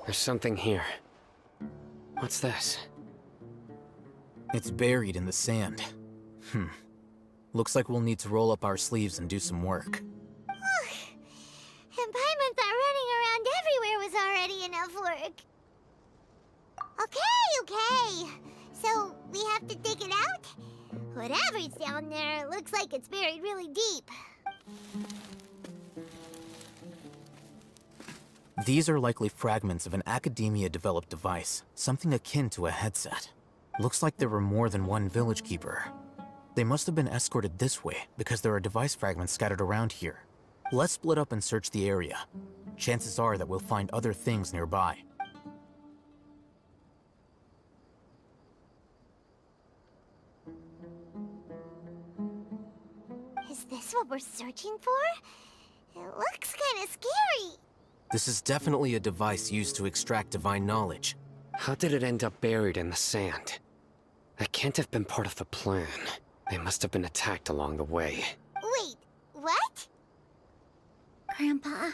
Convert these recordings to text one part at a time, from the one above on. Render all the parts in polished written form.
There's something here. What's this? It's buried in the sand. Looks like we'll need to roll up our sleeves and do some work. And Paimon thought running around everywhere was already enough work. Okay. So, we have to dig it out? Whatever's down there, looks like it's buried really deep. These are likely fragments of an academia-developed device, something akin to a headset. Looks like there were more than one village keeper. They must have been escorted this way because there are device fragments scattered around here. Let's split up and search the area. Chances are that we'll find other things nearby. Is this what we're searching for? It looks kind of scary. This is definitely a device used to extract divine knowledge. How did it end up buried in the sand? That can't have been part of the plan. They must have been attacked along the way. Wait, what? Grandpa,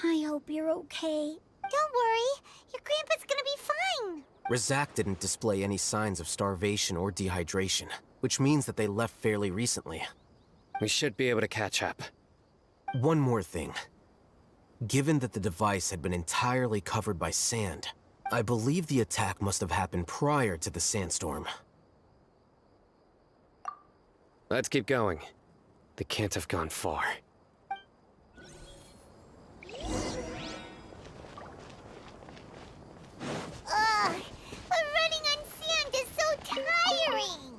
I hope you're okay. Don't worry, your grandpa's gonna be fine. Razak didn't display any signs of starvation or dehydration, which means that they left fairly recently. We should be able to catch up. One more thing. Given that the device had been entirely covered by sand, I believe the attack must have happened prior to the sandstorm. Let's keep going. They can't have gone far. Ugh, but running on sand is so tiring.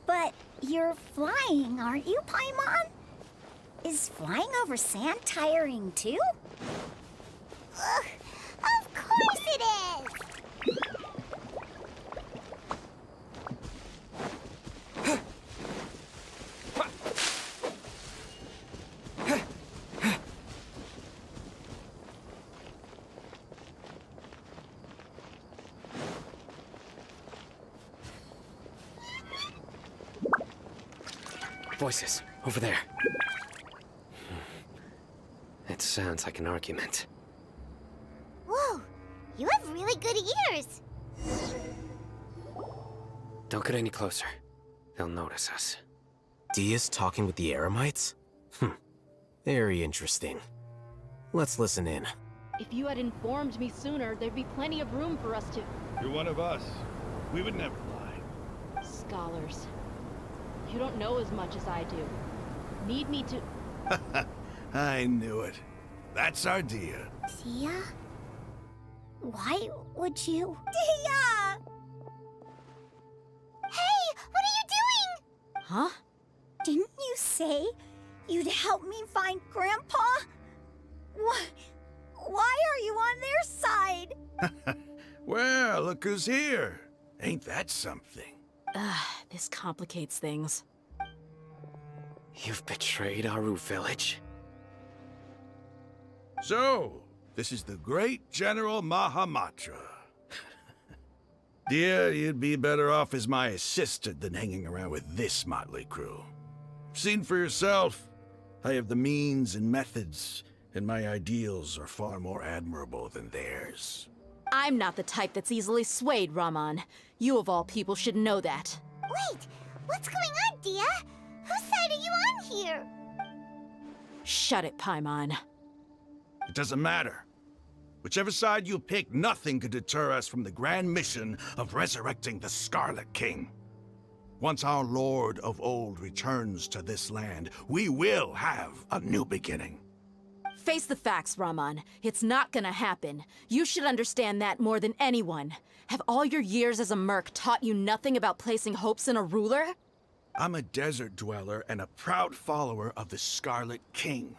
But you're flying, aren't you, Paimon? Is flying over sand tiring too? Ugh, of course it is! Voices, over there. It sounds like an argument. Whoa, you have really good ears. Don't get any closer. They'll notice us. Dia's talking with the Eremites? Very interesting. Let's listen in. If you had informed me sooner, there'd be plenty of room for us to... You're one of us. We would never lie. Scholars. You don't know as much as I do. Need me to... I knew it. That's our Dia. Dia? Why would you... Dia! Hey, what are you doing? Huh? Didn't you say you'd help me find Grandpa? Why are you on their side? Well, look who's here. Ain't that something? This complicates things. You've betrayed Aru village. So, this is the great General Mahamatra. Dear, you'd be better off as my assistant than hanging around with this motley crew. Seen for yourself, I have the means and methods, and my ideals are far more admirable than theirs. I'm not the type that's easily swayed, Raman. You of all people should know that. Wait, what's going on, Dia? Whose side are you on here? Shut it, Paimon. It doesn't matter. Whichever side you pick, nothing could deter us from the grand mission of resurrecting the Scarlet King. Once our Lord of Old returns to this land, we will have a new beginning. Face the facts, Raman. It's not gonna happen. You should understand that more than anyone. Have all your years as a merc taught you nothing about placing hopes in a ruler? I'm a desert dweller and a proud follower of the Scarlet King.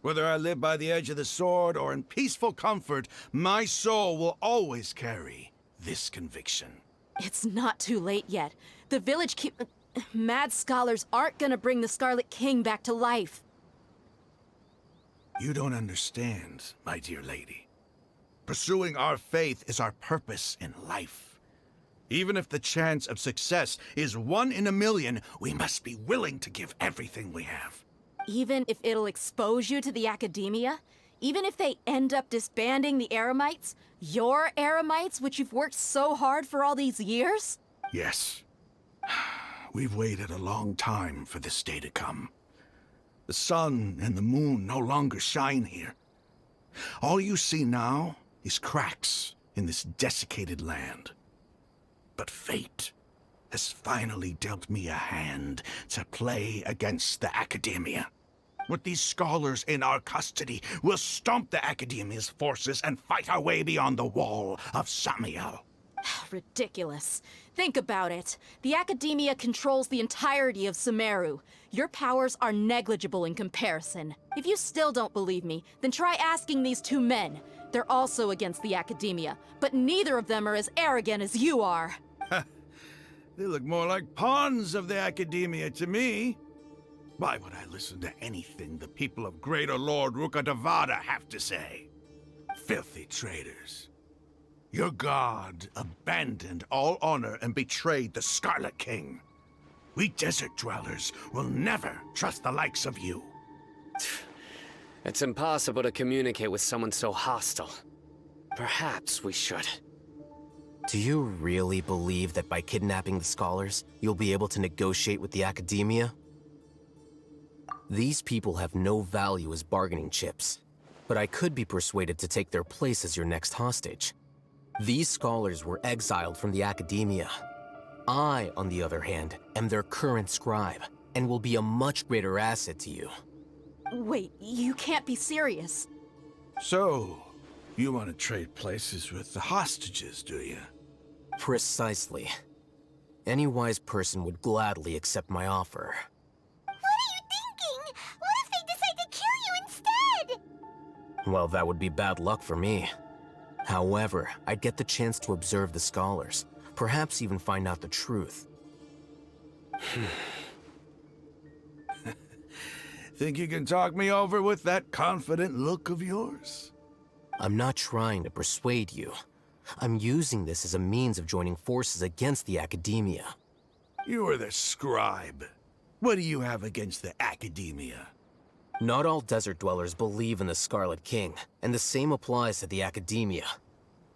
Whether I live by the edge of the sword or in peaceful comfort, my soul will always carry this conviction. It's not too late yet. The village Mad scholars aren't gonna bring the Scarlet King back to life. You don't understand, my dear lady. Pursuing our faith is our purpose in life. Even if the chance of success is 1 in a million, we must be willing to give everything we have. Even if it'll expose you to the academia? Even if they end up disbanding the Eremites? Your Eremites, which you've worked so hard for all these years? Yes. We've waited a long time for this day to come. The sun and the moon no longer shine here. All you see now is cracks in this desiccated land. But fate has finally dealt me a hand to play against the Academia. With these scholars in our custody, we'll stomp the Academia's forces and fight our way beyond the wall of Samiel. Ridiculous. Think about it. The Academia controls the entirety of Sumeru. Your powers are negligible in comparison. If you still don't believe me, then try asking these 2 men. They're also against the Academia, but neither of them are as arrogant as you are. They look more like pawns of the Academia to me. Why would I listen to anything the people of Greater Lord Rukkhadevada have to say? Filthy traitors. Your god abandoned all honor and betrayed the Scarlet King. We desert dwellers will never trust the likes of you. It's impossible to communicate with someone so hostile. Perhaps we should. Do you really believe that by kidnapping the scholars, you'll be able to negotiate with the Academia? These people have no value as bargaining chips, but I could be persuaded to take their place as your next hostage. These scholars were exiled from the Academia. I, on the other hand, am their current scribe, and will be a much greater asset to you. Wait, you can't be serious. So, you want to trade places with the hostages, do you? Precisely. Any wise person would gladly accept my offer. What are you thinking? What if they decide to kill you instead? Well, that would be bad luck for me. However, I'd get the chance to observe the scholars, perhaps even find out the truth. Think you can talk me over with that confident look of yours? I'm not trying to persuade you. I'm using this as a means of joining forces against the Academia. You are the scribe. What do you have against the Academia? Not all desert dwellers believe in the Scarlet King, and the same applies to the Academia.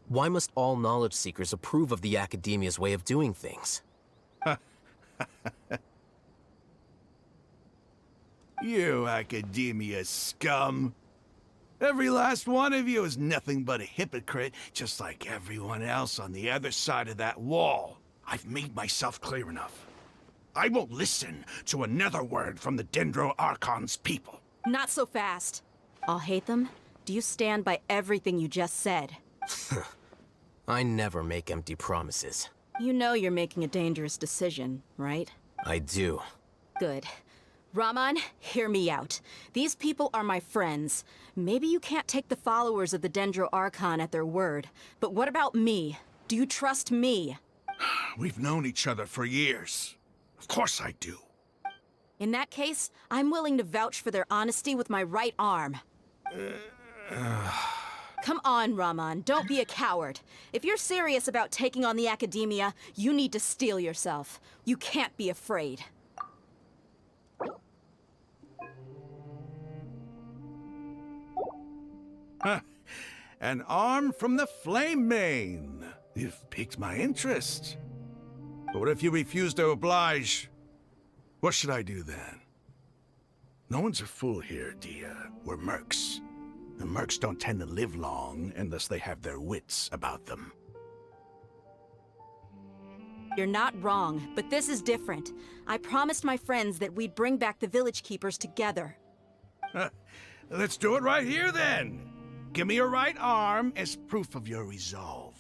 Why must all knowledge seekers approve of the Academia's way of doing things? You Academia scum. Every last one of you is nothing but a hypocrite, just like everyone else on the other side of that wall. I've made myself clear enough. I won't listen to another word from the Dendro Archon's people. Not so fast. I'll hate them. Do you stand by everything you just said? I never make empty promises. You know you're making a dangerous decision, right? I do. Good. Raman, hear me out. These people are my friends. Maybe you can't take the followers of the Dendro Archon at their word, but what about me? Do you trust me? We've known each other for years. Of course I do. In that case, I'm willing to vouch for their honesty with my right arm. Come on, Raman, don't be a coward. If you're serious about taking on the Academia, you need to steel yourself. You can't be afraid. An arm from the Flame Mane. You've piqued my interest. But what if you refuse to oblige? What should I do then? No one's a fool here, Dia. We're mercs. And mercs don't tend to live long unless they have their wits about them. You're not wrong, but this is different. I promised my friends that we'd bring back the village keepers together. Let's do it right here then. Give me your right arm as proof of your resolve.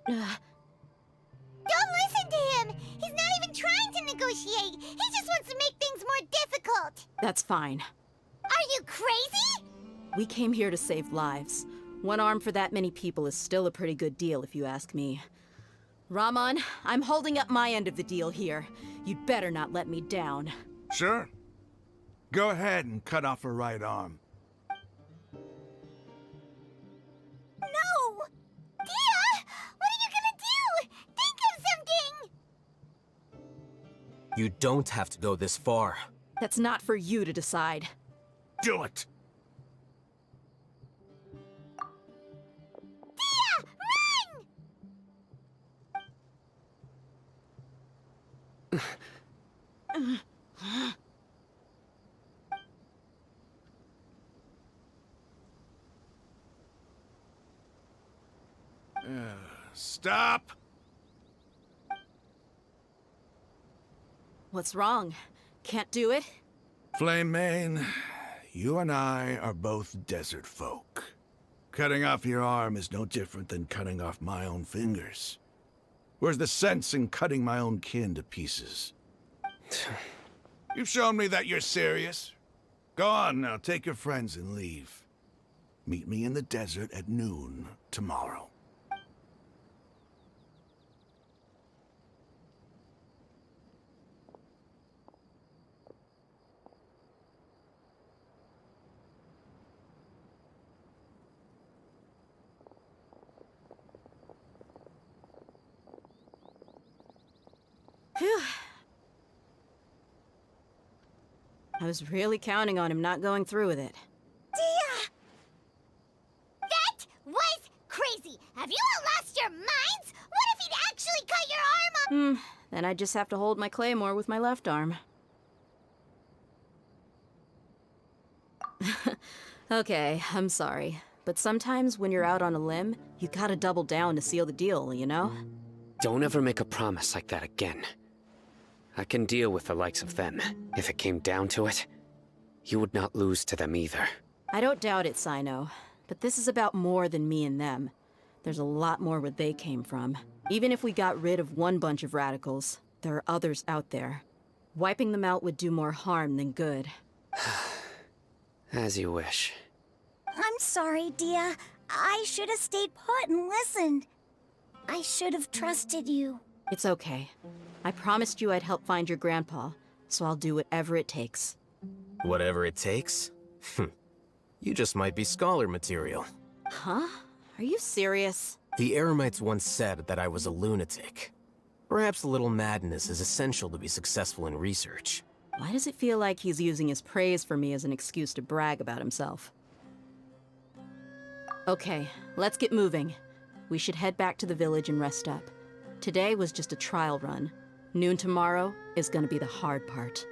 Don't listen to him! He's not even trying to negotiate! He just wants to make things more difficult! That's fine. Are you crazy? We came here to save lives. One arm for that many people is still a pretty good deal, if you ask me. Rahman, I'm holding up my end of the deal here. You'd better not let me down. Sure. Go ahead and cut off her right arm. No! Dia! What are you gonna do? Think of something! You don't have to go this far. That's not for you to decide. Do it! Dia! Run! Stop! What's wrong? Can't do it? Flame Mane, you and I are both desert folk. Cutting off your arm is no different than cutting off my own fingers. Where's the sense in cutting my own kin to pieces? You've shown me that you're serious. Go on now, take your friends and leave. Meet me in the desert at noon tomorrow. Phew. I was really counting on him not going through with it. Dia! That was crazy! Have you all lost your minds? What if he'd actually cut your arm off? Then I just have to hold my claymore with my left arm. Okay, I'm sorry. But sometimes when you're out on a limb, you gotta double down to seal the deal, you know? Don't ever make a promise like that again. I can deal with the likes of them. If it came down to it, you would not lose to them either. I don't doubt it, Sino. But this is about more than me and them. There's a lot more where they came from. Even if we got rid of one bunch of radicals, there are others out there. Wiping them out would do more harm than good. As you wish. I'm sorry, Dia. I should have stayed put and listened. I should have trusted you. It's okay. I promised you I'd help find your grandpa, so I'll do whatever it takes. Whatever it takes? You just might be scholar material. Huh? Are you serious? The Eremites once said that I was a lunatic. Perhaps a little madness is essential to be successful in research. Why does it feel like he's using his praise for me as an excuse to brag about himself? Okay, let's get moving. We should head back to the village and rest up. Today was just a trial run. Noon tomorrow is gonna be the hard part.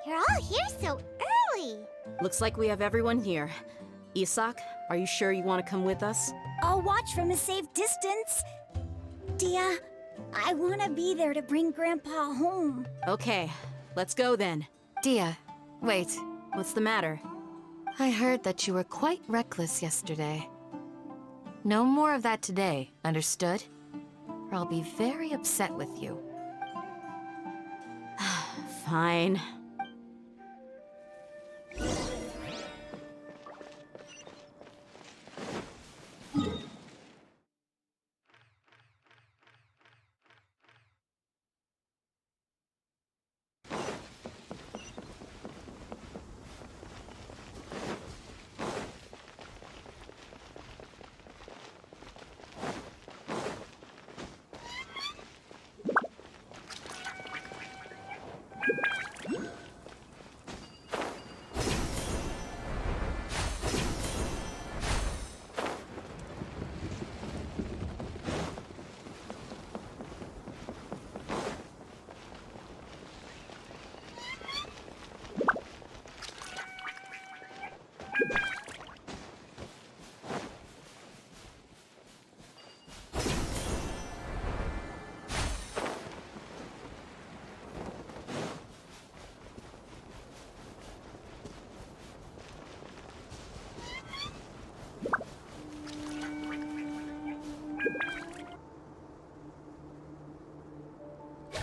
You're all here so early. Looks like we have everyone here. Isak, are you sure you want to come with us? I'll watch from a safe distance. Dia, I want to be there to bring Grandpa home. Okay, let's go then. Dia, wait. What's the matter? I heard that you were quite reckless yesterday. No more of that today, understood? Or I'll be very upset with you. Fine.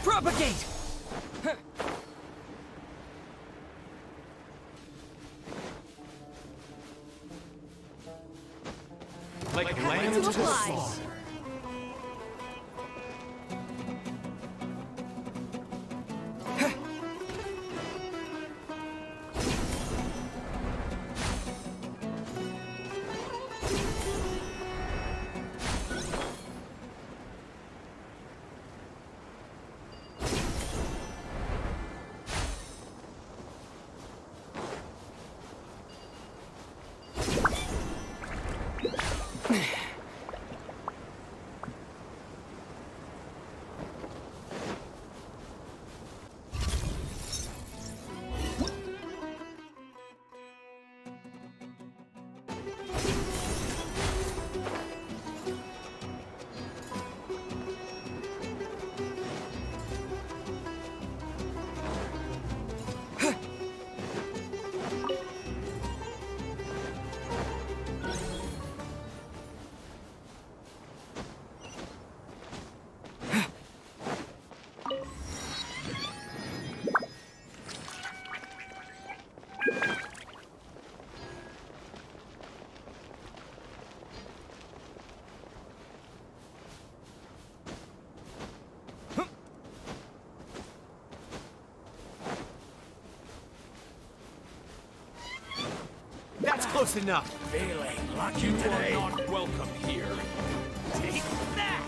Propagate! Like land to the apply. slaughter. That's close enough. Feeling like you are not welcome here. Take that!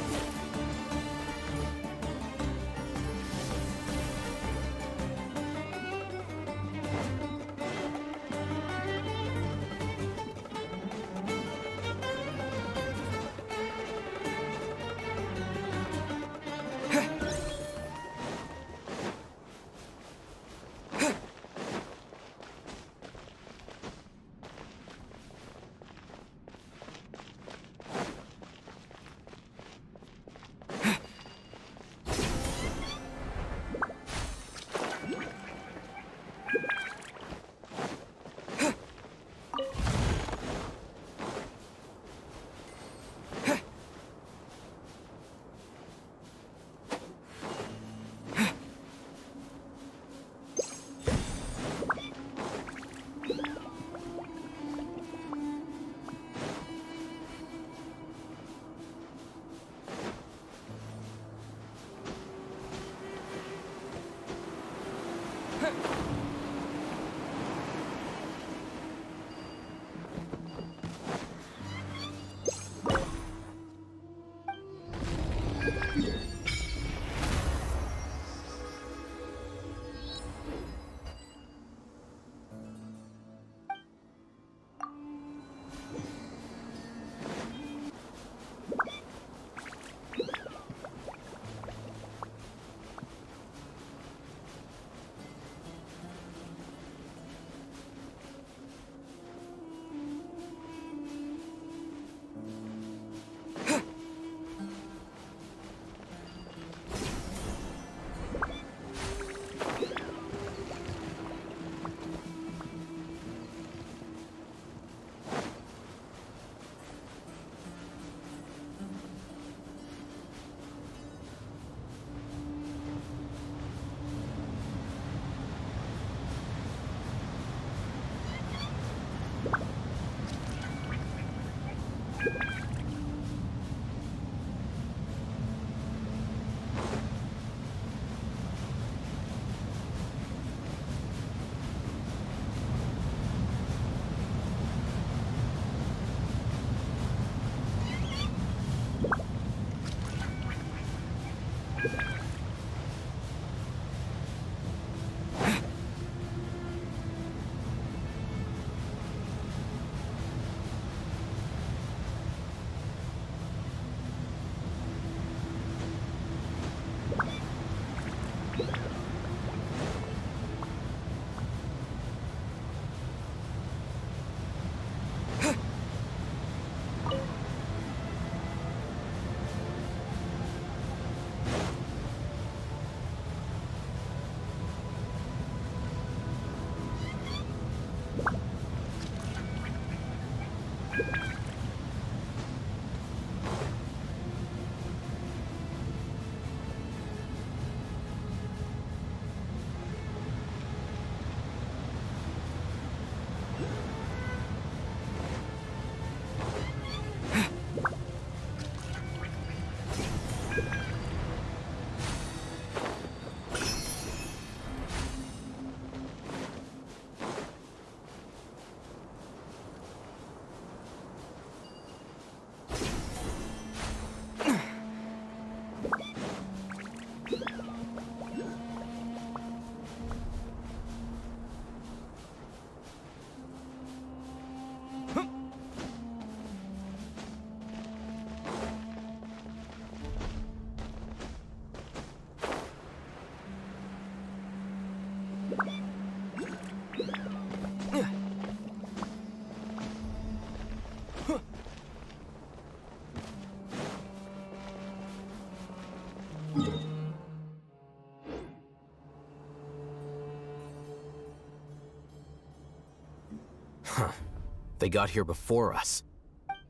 They got here before us.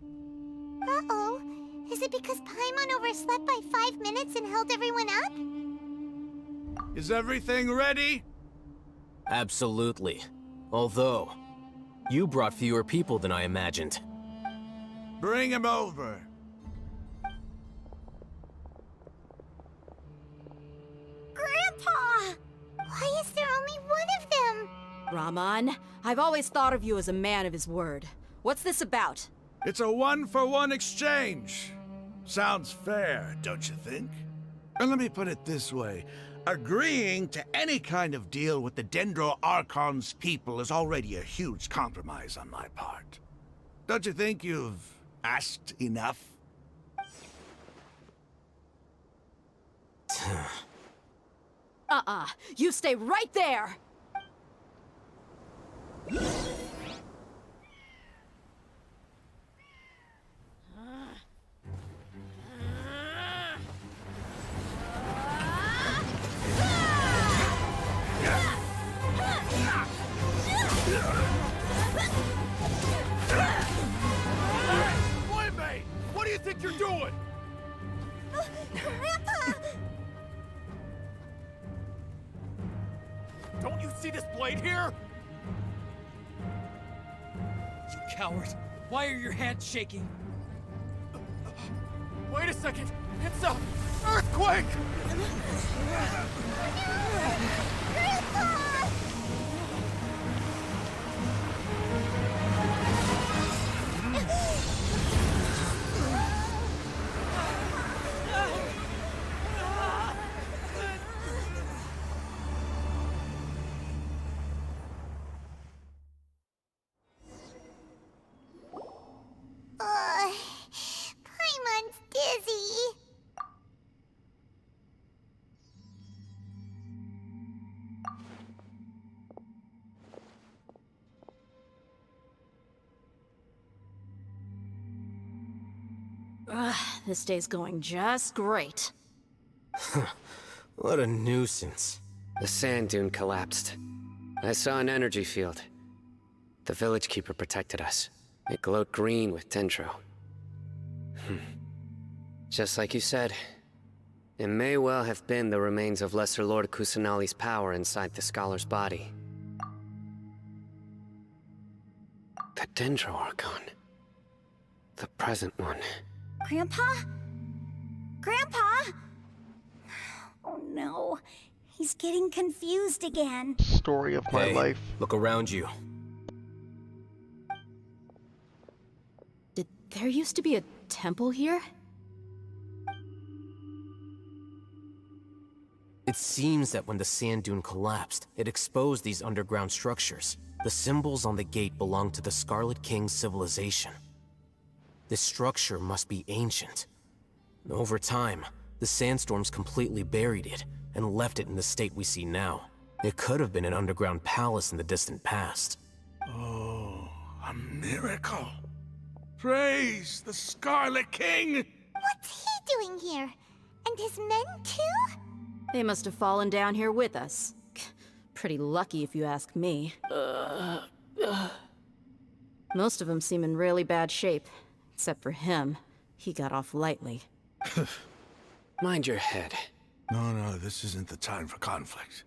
Uh-oh. Is it because Paimon overslept by 5 minutes and held everyone up? Is everything ready? Absolutely. Although, you brought fewer people than I imagined. Bring him over. Grandpa! Why is there only one of them? Raman, I've always thought of you as a man of his word. What's this about? It's a one-for-one exchange. Sounds fair, don't you think? And let me put it this way. Agreeing to any kind of deal with the Dendro Archon's people is already a huge compromise on my part. Don't you think you've asked enough? You stay right there! Playmate! What do you think you're doing? Grandpa! Don't you see this blade here? You coward. Why are your hands shaking? Wait a second. It's a earthquake! Grandpa! Paimon's dizzy. This day's going just great. What a nuisance. The sand dune collapsed. I saw an energy field. The village keeper protected us. It glowed green with Dendro. Just like you said, it may well have been the remains of Lesser Lord Kusanali's power inside the scholar's body. The Dendro Archon. The present one. Grandpa? Grandpa? Oh no. He's getting confused again. Story of my Hey, life. look around you. Did there used to be a temple here? It seems that when the sand dune collapsed, it exposed these underground structures. The symbols on the gate belong to the Scarlet King's civilization. This structure must be ancient. Over time, the sandstorms completely buried it and left it in the state we see now. It could have been an underground palace in the distant past. Oh, a miracle. Praise the Scarlet King! What's he doing here? And his men too? They must have fallen down here with us. Pretty lucky if you ask me. Most of them seem in really bad shape. Except for him. He got off lightly. Mind your head. No, this isn't the time for conflict.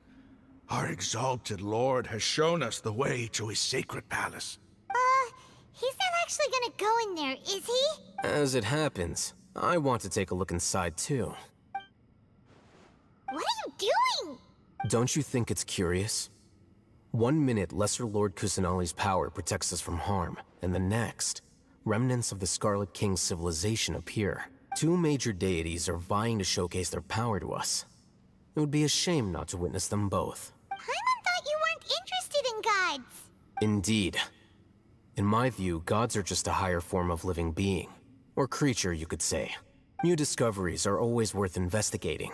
Our exalted lord has shown us the way to his sacred palace. He's not actually gonna go in there, is he? As it happens, I want to take a look inside too. What are you doing? Don't you think it's curious? 1 minute, Lesser Lord Kusanali's power protects us from harm, and the next, remnants of the Scarlet King's civilization appear. 2 major deities are vying to showcase their power to us. It would be a shame not to witness them both. Paimon thought you weren't interested in gods. Indeed. In my view, gods are just a higher form of living being. Or creature, you could say. New discoveries are always worth investigating.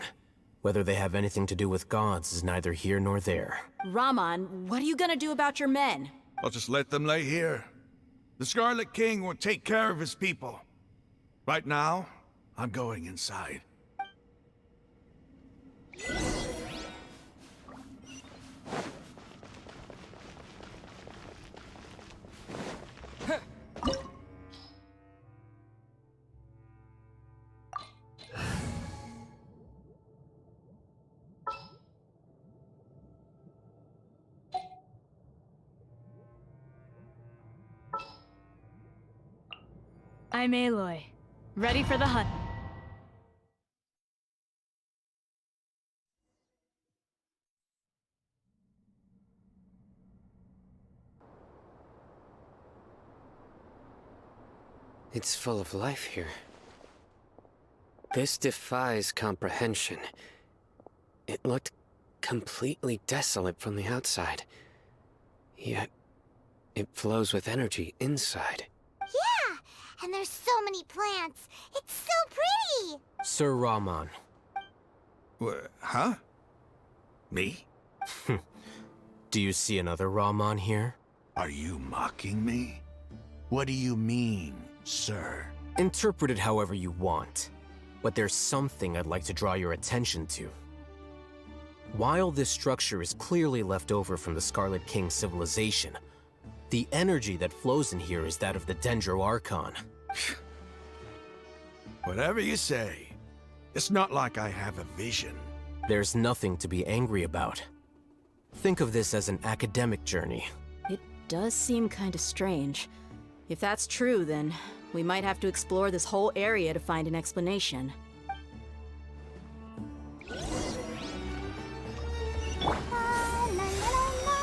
Whether they have anything to do with gods is neither here nor there. Raman, what are you gonna do about your men? I'll just let them lay here. The Scarlet King will take care of his people. Right now, I'm going inside. I'm Aloy. Ready for the hunt. It's full of life here. This defies comprehension. It looked completely desolate from the outside. Yet, it flows with energy inside. Yeah, and there's so many plants. It's so pretty. Sir Rahman. Huh? Me? Do you see another Rahman here? Are you mocking me? What do you mean, sir? Interpret it however you want, but there's something I'd like to draw your attention to. While this structure is clearly left over from the Scarlet King civilization, the energy that flows in here is that of the Dendro Archon. Whatever you say. It's not like I have a vision. There's nothing to be angry about. Think of this as an academic journey. It does seem kinda strange. If that's true, then we might have to explore this whole area to find an explanation. La, la, la, la.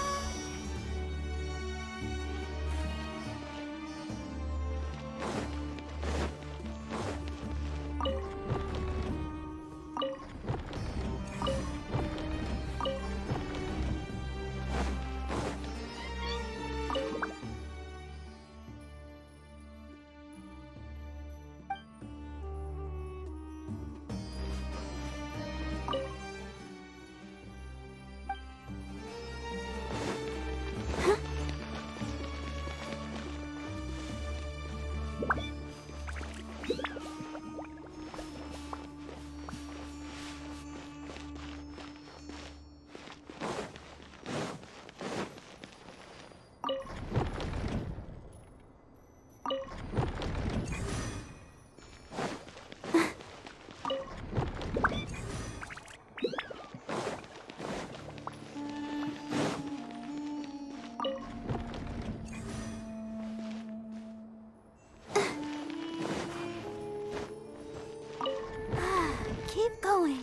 Keep going.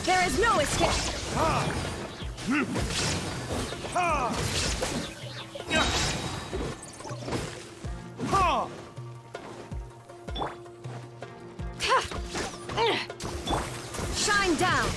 There is no escape! Shine down!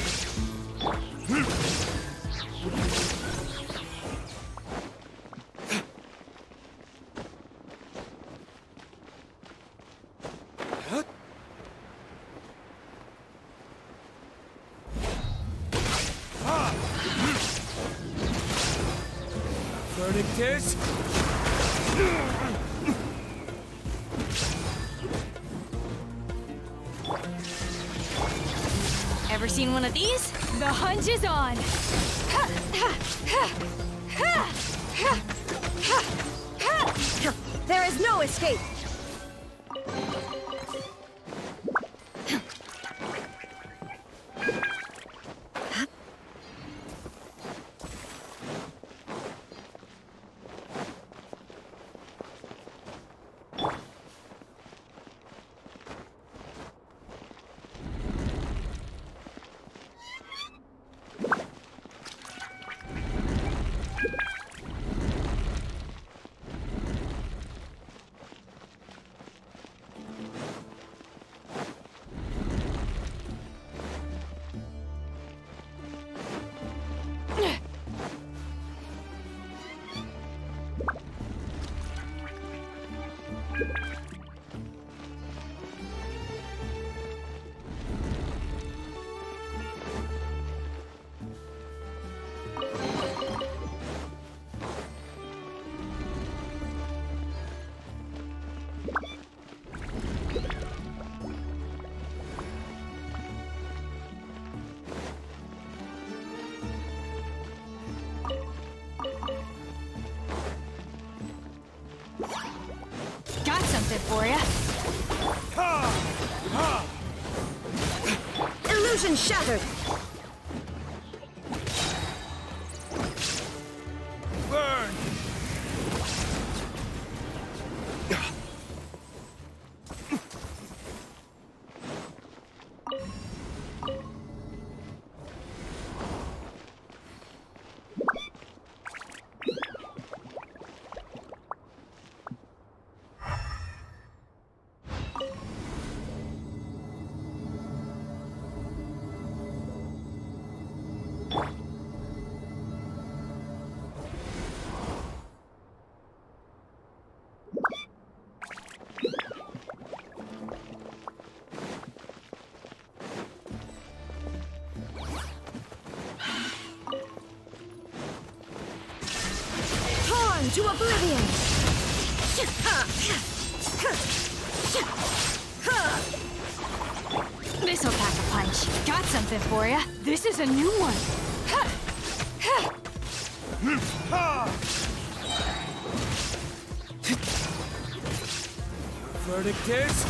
Verdict is... Ever seen one of these? The hunt is on! There is no escape! Illusion shattered! Burn! Torn to oblivion! This'll pack a punch. Got something for ya. This is a new one. Verdict is...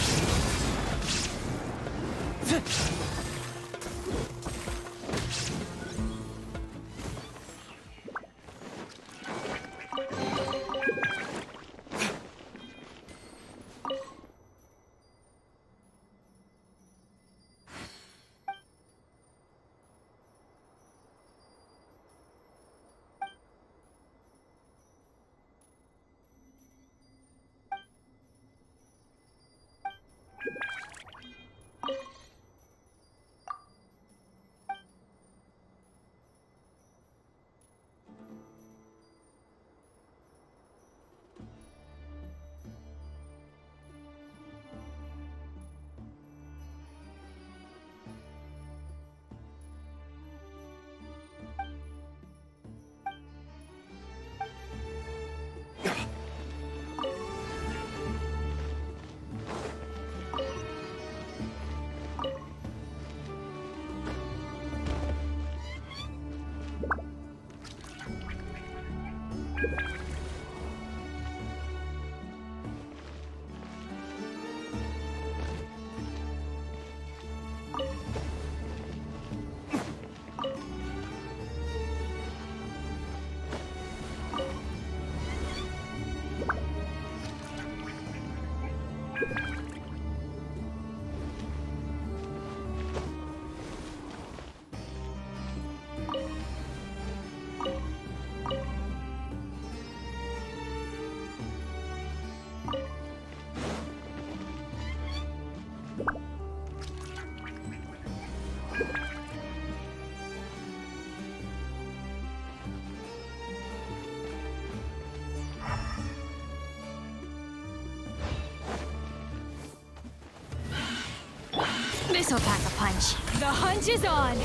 This'll pack a punch. The hunt is on!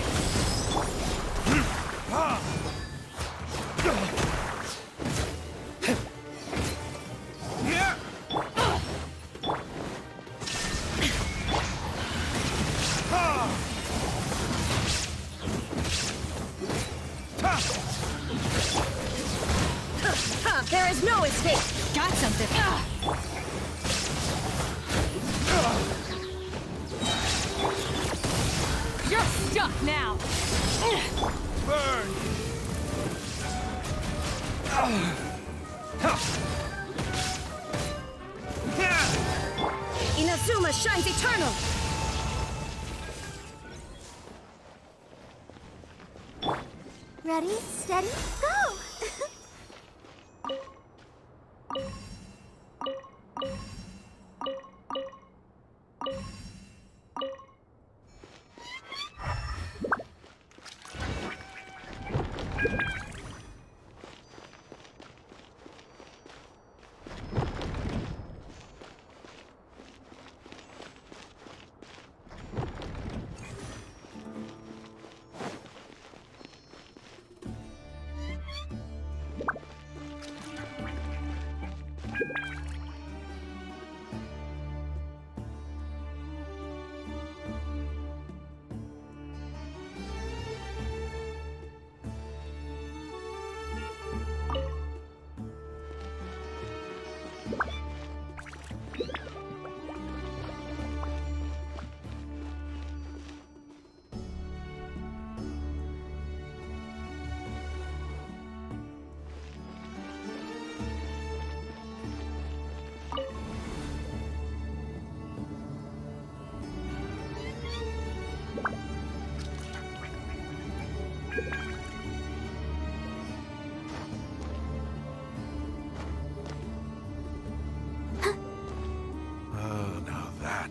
There is no escape! Got something! You're stuck now! Burn! Inazuma shines eternal! Ready, steady, go!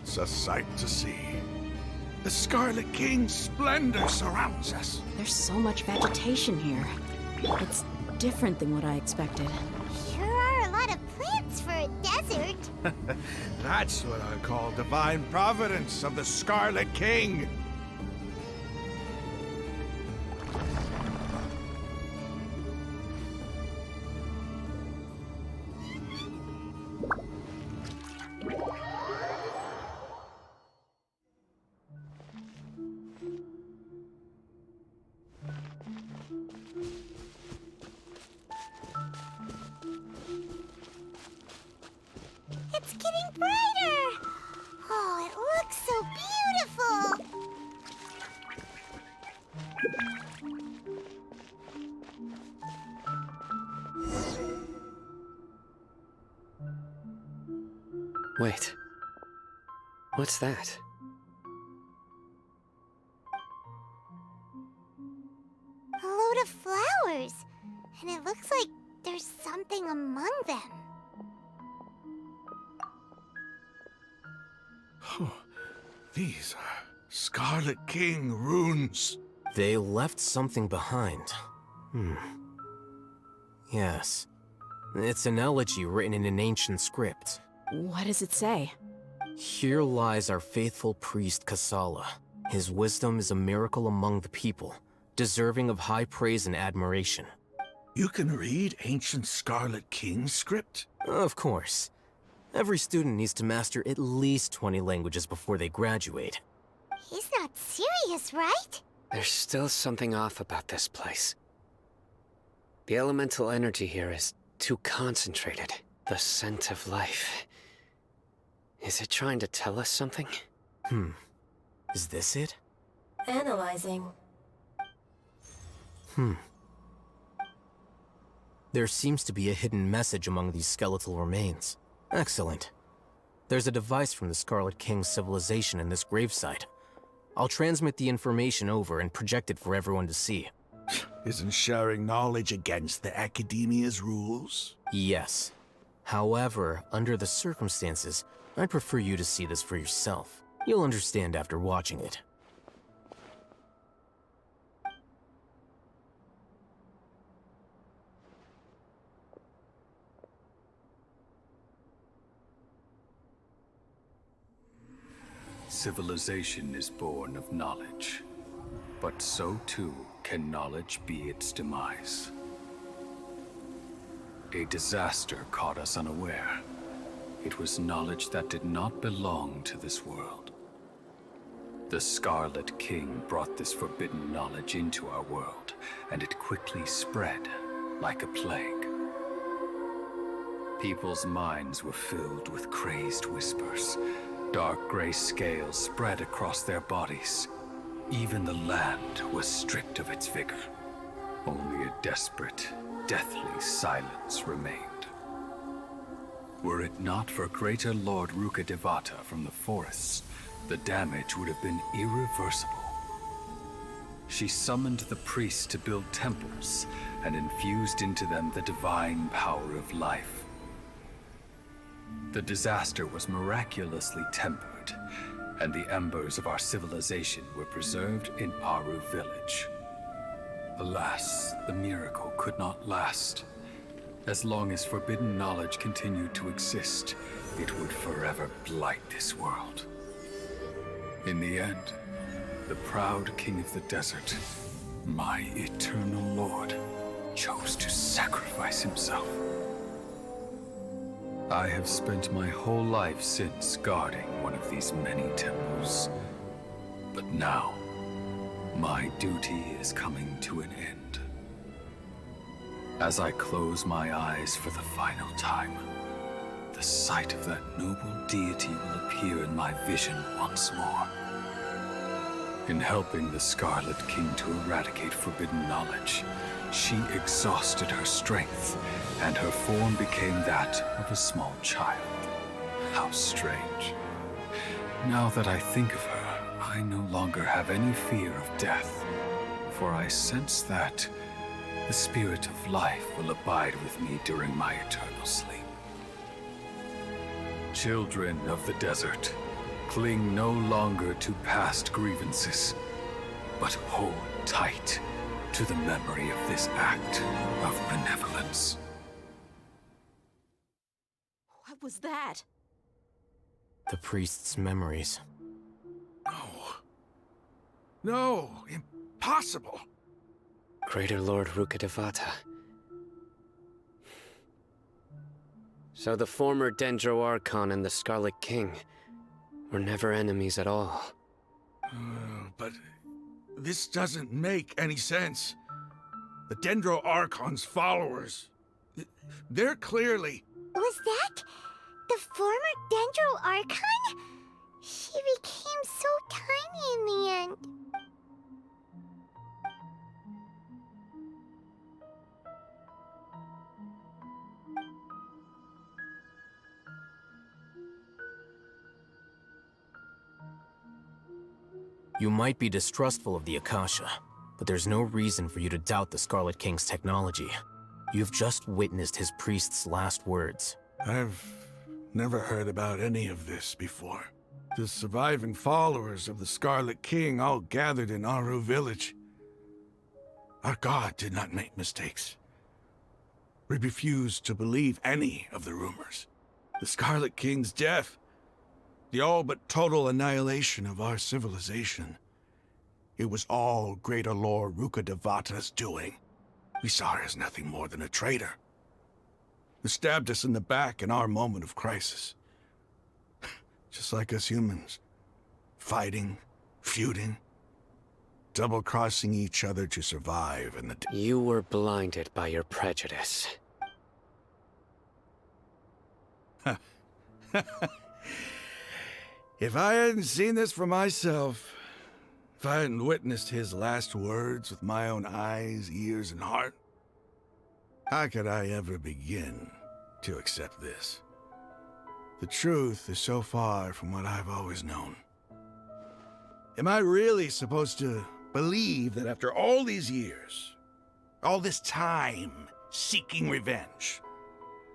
It's a sight to see. The Scarlet King's splendor surrounds us. There's so much vegetation here. It's different than what I expected. Sure are a lot of plants for a desert. That's what I call divine providence of the Scarlet King. It's getting brighter! Oh, it looks so beautiful! Wait. What's that? A load of flowers. And it looks like there's something among them. These are Scarlet King runes. They left something behind. Yes. It's an elegy written in an ancient script. What does it say? Here lies our faithful priest Kasala. His wisdom is a miracle among the people, deserving of high praise and admiration. You can read ancient Scarlet King script? Of course. Every student needs to master at least 20 languages before they graduate. He's not serious, right? There's still something off about this place. The elemental energy here is too concentrated. The scent of life. Is it trying to tell us something? Is this it? Analyzing. There seems to be a hidden message among these skeletal remains. Excellent. There's a device from the Scarlet King's civilization in this gravesite. I'll transmit the information over and project it for everyone to see. Isn't sharing knowledge against the Academia's rules? Yes. However, under the circumstances, I'd prefer you to see this for yourself. You'll understand after watching it. Civilization is born of knowledge, but so too can knowledge be its demise. A disaster caught us unaware. It was knowledge that did not belong to this world. The Scarlet King brought this forbidden knowledge into our world, and it quickly spread like a plague. People's minds were filled with crazed whispers. Dark gray scales spread across their bodies. Even the land was stripped of its vigor. Only a desperate, deathly silence remained. Were it not for Greater Lord Rukkhadevata from the forests, the damage would have been irreversible. She summoned the priests to build temples and infused into them the divine power of life. The disaster was miraculously tempered, and the embers of our civilization were preserved in Aru village. Alas, the miracle could not last. As long as forbidden knowledge continued to exist, it would forever blight this world. In the end, the proud king of the desert, my eternal lord, chose to sacrifice himself. I have spent my whole life since guarding one of these many temples. But now, my duty is coming to an end. As I close my eyes for the final time, the sight of that noble deity will appear in my vision once more. In helping the Scarlet King to eradicate forbidden knowledge, she exhausted her strength, and her form became that of a small child. How strange. Now that I think of her, I no longer have any fear of death, for I sense that the spirit of life will abide with me during my eternal sleep. Children of the desert, Cling no longer to past grievances, but hold tight to the memory of this act of benevolence. What was that? The priest's memories. No, impossible. Greater Lord Rukkhadevata. So the former Dendro Archon and the Scarlet King were never enemies at all. But this doesn't make any sense. The Dendro Archon's followers, they're clearly... Was that the former Dendro Archon? She became so tiny in the end. You might be distrustful of the Akasha, but there's no reason for you to doubt the Scarlet King's technology. You've just witnessed his priest's last words. I've never heard about any of this before. The surviving followers of the Scarlet King all gathered in Aru village. Our god did not make mistakes. We refused to believe any of the rumors. The Scarlet King's death, the all but total annihilation of our civilization. It was all Greater Lord Rukkhadevata's doing. We saw her as nothing more than a traitor, who stabbed us in the back in our moment of crisis. Just like us humans. Fighting, feuding, double-crossing each other to survive in the... You were blinded by your prejudice. If I hadn't seen this for myself, if I hadn't witnessed his last words with my own eyes, ears, and heart, how could I ever begin to accept this? The truth is so far from what I've always known. Am I really supposed to believe that after all these years, all this time seeking revenge,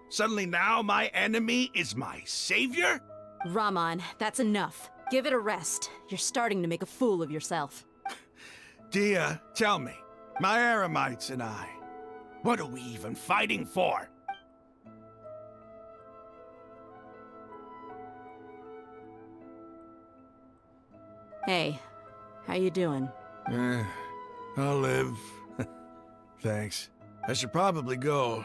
suddenly now my enemy is my savior? Raman, that's enough. Give it a rest. You're starting to make a fool of yourself. Dia, tell me, my Eremites and I, what are we even fighting for? Hey, how you doing? I'll live. Thanks. I should probably go.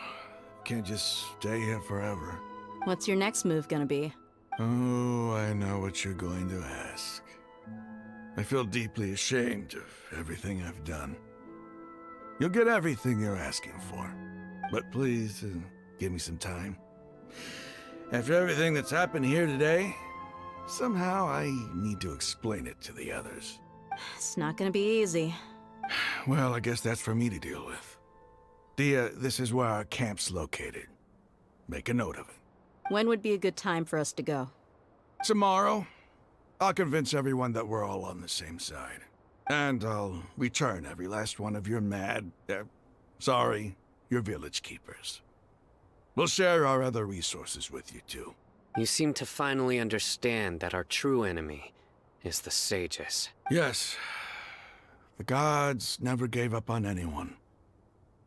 Can't just stay here forever. What's your next move gonna be? Oh, I know what you're going to ask. I feel deeply ashamed of everything I've done. You'll get everything you're asking for. But please, give me some time. After everything that's happened here today, somehow I need to explain it to the others. It's not gonna be easy. Well, I guess that's for me to deal with. Dia, this is where our camp's located. Make a note of it. When would be a good time for us to go? Tomorrow. I'll convince everyone that we're all on the same side. And I'll return every last one of your your village keepers. We'll share our other resources with you too. You seem to finally understand that our true enemy is the sages. Yes. The gods never gave up on anyone.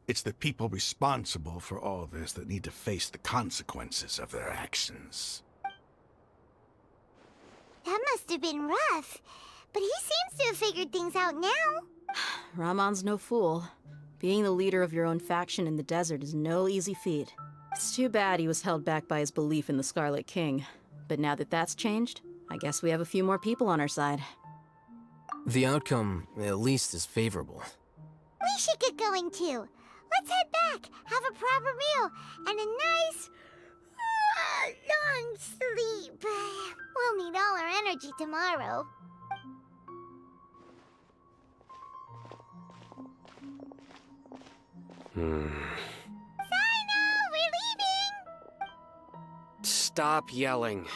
It's the people responsible for all this that need to face the consequences of their actions. That must have been rough, but he seems to have figured things out now. Ramon's no fool. Being the leader of your own faction in the desert is no easy feat. It's too bad he was held back by his belief in the Scarlet King. But now that that's changed, I guess we have a few more people on our side. The outcome, at least, is favorable. We should get going too. Let's head back, have a proper meal, and a nice, long sleep. We'll need all our energy tomorrow. Sino, we're leaving! Stop yelling.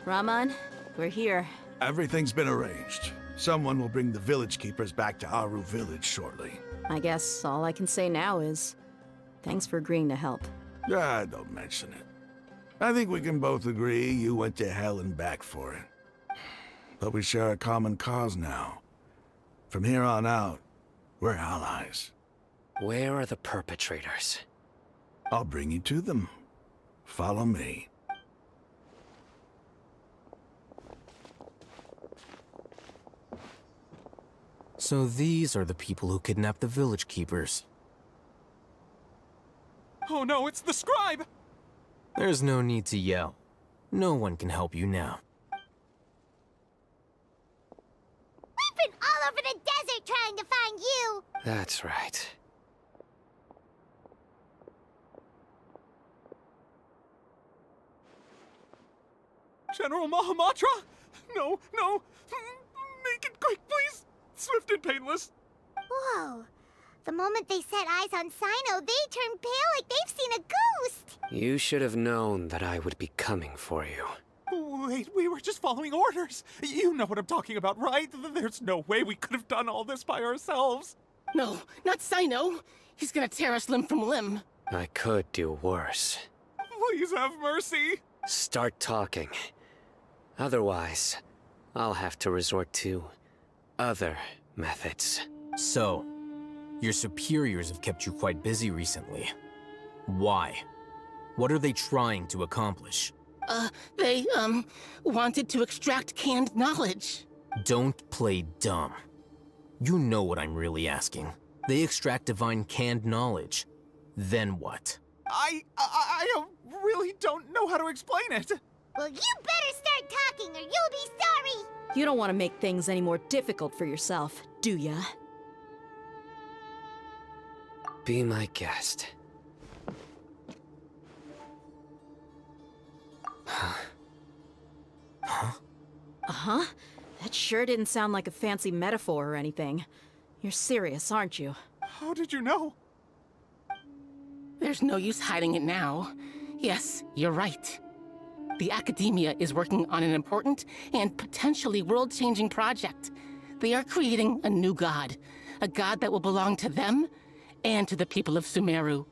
Raman, we're here. Everything's been arranged. Someone will bring the village keepers back to Aru village shortly. I guess all I can say now is, thanks for agreeing to help. Ah, don't mention it. I think we can both agree you went to hell and back for it. But we share a common cause now. From here on out, we're allies. Where are the perpetrators? I'll bring you to them. Follow me. So these are the people who kidnapped the village keepers. Oh no, it's the scribe! There's no need to yell. No one can help you now. We've been all over the desert trying to find you! That's right. General Mahamatra? No, no! Make it quick, please! Swift and painless! Whoa. The moment they set eyes on Sino, they turned pale like they've seen a ghost! You should have known that I would be coming for you. Wait, we were just following orders. You know what I'm talking about, right? There's no way we could have done all this by ourselves. No, not Sino. He's gonna tear us limb from limb. I could do worse. Please have mercy. Start talking. Otherwise, I'll have to resort to other methods. So, your superiors have kept you quite busy recently. Why? What are they trying to accomplish? They wanted to extract canned knowledge. Don't play dumb. You know what I'm really asking. They extract divine canned knowledge. Then what? I really don't know how to explain it. Well, you better start talking or you'll be sorry! You don't want to make things any more difficult for yourself, do ya? Be my guest. Uh-huh. That sure didn't sound like a fancy metaphor or anything. You're serious, aren't you? How did you know? There's no use hiding it now. Yes, you're right. The Academia is working on an important and potentially world-changing project. They are creating a new god. A god that will belong to them and to the people of Sumeru.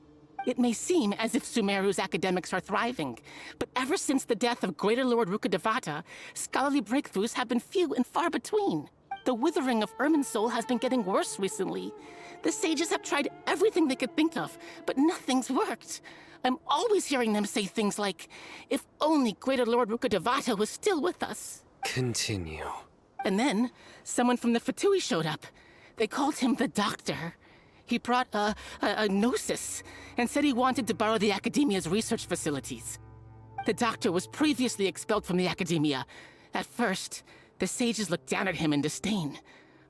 It may seem as if Sumeru's academics are thriving, but ever since the death of Greater Lord Rukkhadevata, scholarly breakthroughs have been few and far between. The withering of Irminsul has been getting worse recently. The sages have tried everything they could think of, but nothing's worked. I'm always hearing them say things like, if only Greater Lord Rukkhadevata was still with us. Continue. And then, someone from the Fatui showed up. They called him the Doctor. He brought a gnosis and said he wanted to borrow the Academia's research facilities. The Doctor was previously expelled from the Academia. At first, the sages looked down at him in disdain.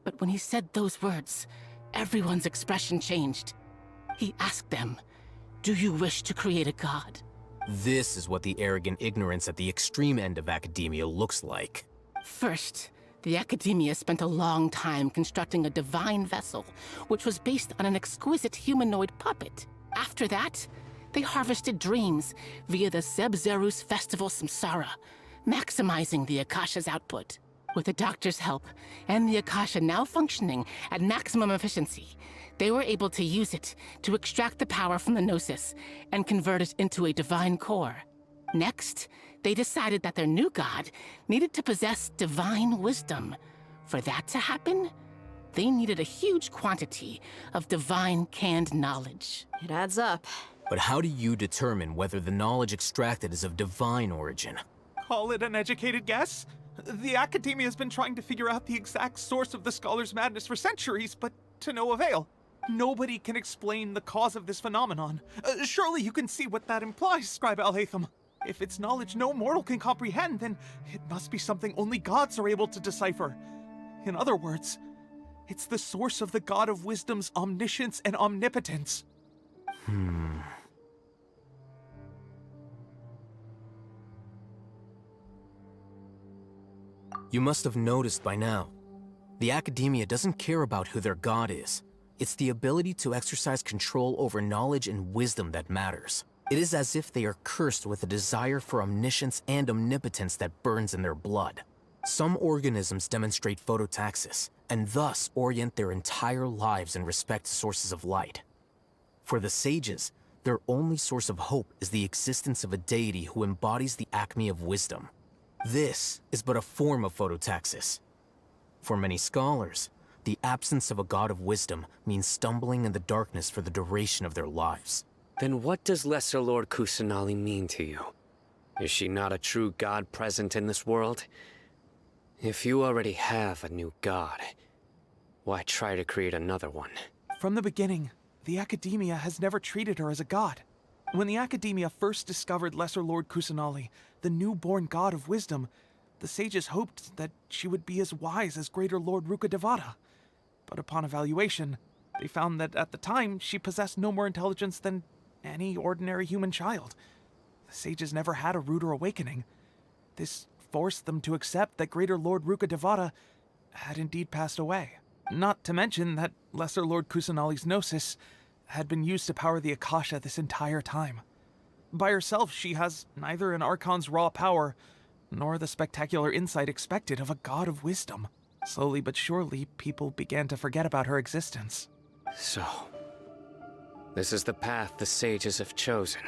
But when he said those words, everyone's expression changed. He asked them, "Do you wish to create a god?" This is what the arrogant ignorance at the extreme end of academia looks like. First, the Academia spent a long time constructing a divine vessel, which was based on an exquisite humanoid puppet. After that, they harvested dreams via the Zeb-Zerus Festival Samsara, maximizing the Akasha's output. With the Doctor's help, and the Akasha now functioning at maximum efficiency, they were able to use it to extract the power from the Gnosis and convert it into a divine core. Next, they decided that their new god needed to possess divine wisdom. For that to happen, they needed a huge quantity of divine canned knowledge. It adds up. But how do you determine whether the knowledge extracted is of divine origin? Call it an educated guess? The Academia has been trying to figure out the exact source of the Scholar's madness for centuries, but to no avail. Nobody can explain the cause of this phenomenon. Surely you can see what that implies, Scribe Al-Haytham. If it's knowledge no mortal can comprehend, then it must be something only gods are able to decipher. In other words, it's the source of the God of Wisdom's omniscience and omnipotence. You must have noticed by now. The Academia doesn't care about who their god is. It's the ability to exercise control over knowledge and wisdom that matters. It is as if they are cursed with a desire for omniscience and omnipotence that burns in their blood. Some organisms demonstrate phototaxis, and thus orient their entire lives in respect to sources of light. For the sages, their only source of hope is the existence of a deity who embodies the acme of wisdom. This is but a form of phototaxis. For many scholars, the absence of a god of wisdom means stumbling in the darkness for the duration of their lives. Then what does Lesser Lord Kusanali mean to you? Is she not a true god present in this world? If you already have a new god, why try to create another one? From the beginning, the Academia has never treated her as a god. When the Academia first discovered Lesser Lord Kusanali, the newborn god of wisdom, the sages hoped that she would be as wise as Greater Lord Rukkhadevata. But upon evaluation, they found that at the time, she possessed no more intelligence than any ordinary human child. The sages never had a ruder awakening. This forced them to accept that Greater Lord Rukkhadevata had indeed passed away. Not to mention that Lesser Lord Kusanali's gnosis had been used to power the Akasha this entire time. By herself, she has neither an Archon's raw power, nor the spectacular insight expected of a god of wisdom. Slowly but surely, people began to forget about her existence. So, this is the path the sages have chosen.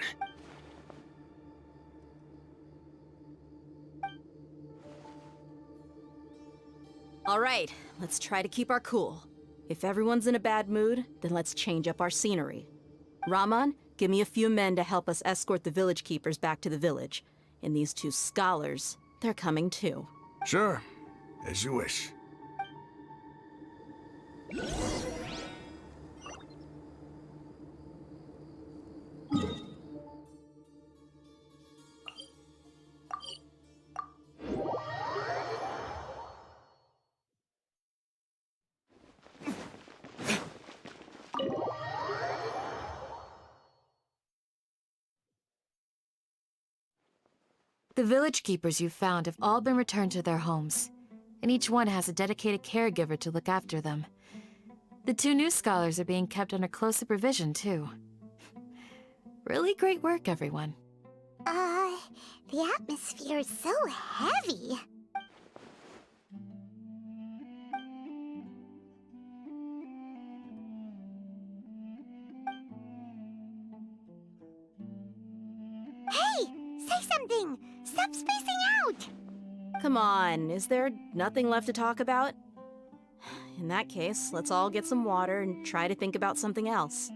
All right, let's try to keep our cool. If everyone's in a bad mood, then let's change up our scenery. Raman, give me a few men to help us escort the village keepers back to the village. And these two scholars, they're coming too. Sure, as you wish. The village keepers you found have all been returned to their homes, and each one has a dedicated caregiver to look after them. The two new scholars are being kept under close supervision, too. Really great work, everyone. The atmosphere is so heavy. Hey! Say something! Stop spacing out! Come on, is there nothing left to talk about? In that case, let's all get some water and try to think about something else.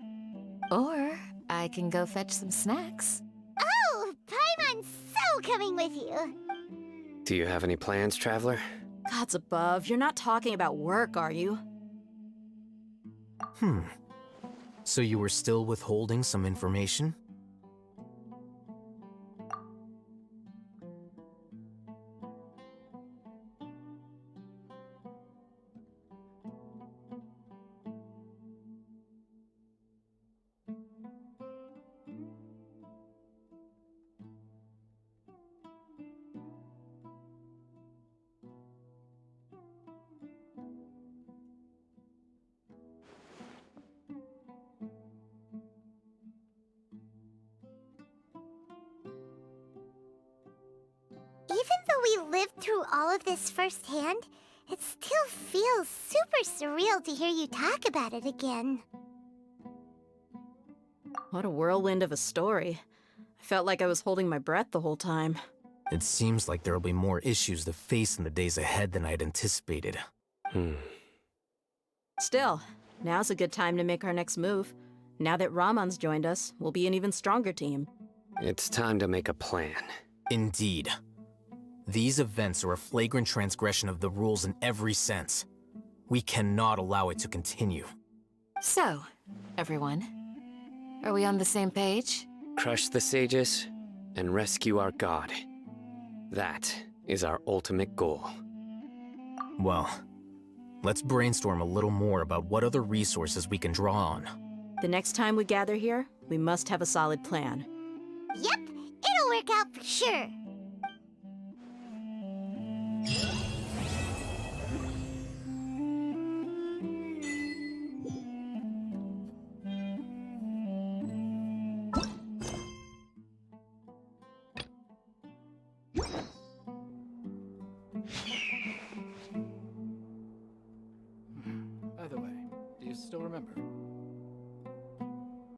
Or I can go fetch some snacks. Oh, Paimon's so coming with you. Do you have any plans, Traveler? Gods above, you're not talking about work, are you? So you were still withholding some information? Even though we lived through all of this firsthand, it still feels super surreal to hear you talk about it again. What a whirlwind of a story. I felt like I was holding my breath the whole time. It seems like there'll be more issues to face in the days ahead than I'd anticipated. Still, now's a good time to make our next move. Now that Raman's joined us, we'll be an even stronger team. It's time to make a plan. Indeed. These events are a flagrant transgression of the rules in every sense. We cannot allow it to continue. So, everyone, are we on the same page? Crush the sages and rescue our god. That is our ultimate goal. Well, let's brainstorm a little more about what other resources we can draw on. The next time we gather here, we must have a solid plan. Yep, it'll work out for sure. still remember.